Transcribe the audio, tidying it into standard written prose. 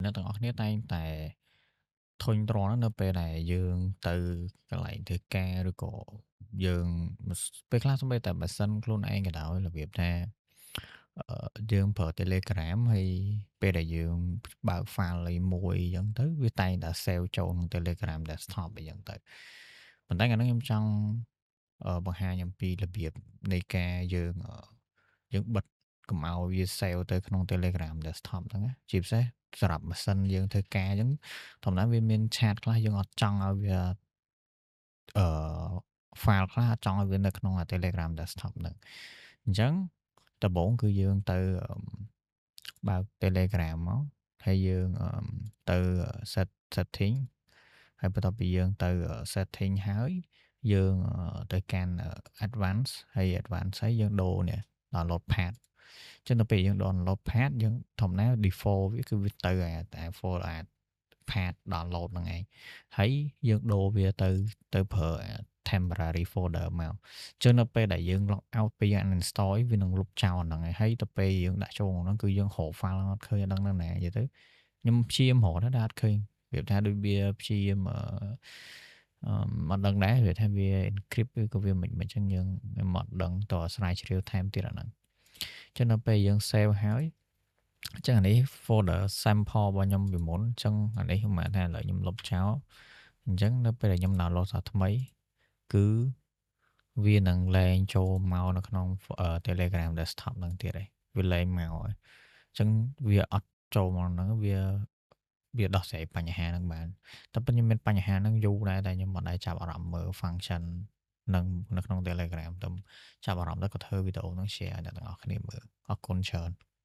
អ្នកទាំងអស់គ្នាតែងតែធុញទ្រាន់នៅពេលដែលយើងទៅកន្លែងធ្វើការឬក៏យើងពេលខ្លះសូម្បីតែម៉ាស៊ីនខ្លួនឯងក៏ដោយរបៀបថាយើងប្រើ Telegram ហើយពេលដែលយើងបើក file អីមួយអញ្ចឹងទៅវាតែងតែ save ចូលក្នុង Telegram desktop អីចឹងទៅប៉ុន្តែកាលហ្នឹងខ្ញុំចង់បង្ហាញអំពីរបៀបនៃការយើងបិទកុំឲ្យវា save ទៅក្នុង Telegram desktop ហ្នឹងណាជាពិសេសសម្រាប់ម៉ាស៊ីនយើងធ្វើការអញ្ចឹងធម្មតាវាមានឆាតខ្លះយើងអត់ចង់ឲ្យវាអឺ file ខ្លះអត់ចង់ឲ្យវានៅក្នុង Telegram desktop ហ្នឹងអញ្ចឹងដំបូងគឺយើងទៅបើក Telegram មកហើយយើងទៅ setting ហើយបន្ទាប់ពីយើងទៅ setting ហើយយើងទៅកាន់ advance ហើយ advance ហើយយើងដូរនេះ download pad ចឹងដល់ពេលយើង download pad យើងធម្មតា default វាគឺវាទៅតែ full pad download ហ្នឹងឯងហើយយើងដូរវាទៅប្រើ temporary folder មកចឹងនៅពេលដែលយើង log out ពី uninstall វានឹងលុបចោលហ្នឹងឯងហើយទៅពេលយើងដាក់ចូលក្នុងហ្នឹងគឺយើងរក file អត់ឃើញអត់ដឹងនៅណានិយាយទៅខ្ញុំព្យាយាមរកតែអត់ឃើញប្រៀបថាដូចវាព្យាយាមអត់ដឹងដែរវាថាវា encrypt ឬក៏វាមិនចឹងយើងមិនអត់ដឹងតើស្រាវជ្រាវថែមទៀតអាហ្នឹងចឹងដល់ពេលយើង save ហើយអញ្ចឹងអានេះ folder sample របស់ខ្ញុំពីមុនអញ្ចឹងអានេះខ្ញុំបានថាឥឡូវខ្ញុំលុបចោលអញ្ចឹងនៅពេលដែលខ្ញុំ download សារថ្មីគឺវានឹងលែងចូលមកនៅក្នុង Telegram desktop ហ្នឹងទៀតឯងវាលែងមកហើយអញ្ចឹងវាអត់ចូលមកហ្នឹងវាដោះស្រាយបញ្ហាហ្នឹងបានតែពិតខ្ញុំមានបញ្ហាហ្នឹងយូរដែរតែខ្ញុំមិនដែលចាប់អារម្មណ៍មើល function នឹងនៅក្នុង Telegram ទៅចាប់អារម្មណ៍ទៅក៏ធ្វើវីដេអូហ្នឹង share ឲ្យអ្នកទាំងអស់គ្នាមើលអរគុណច្រើន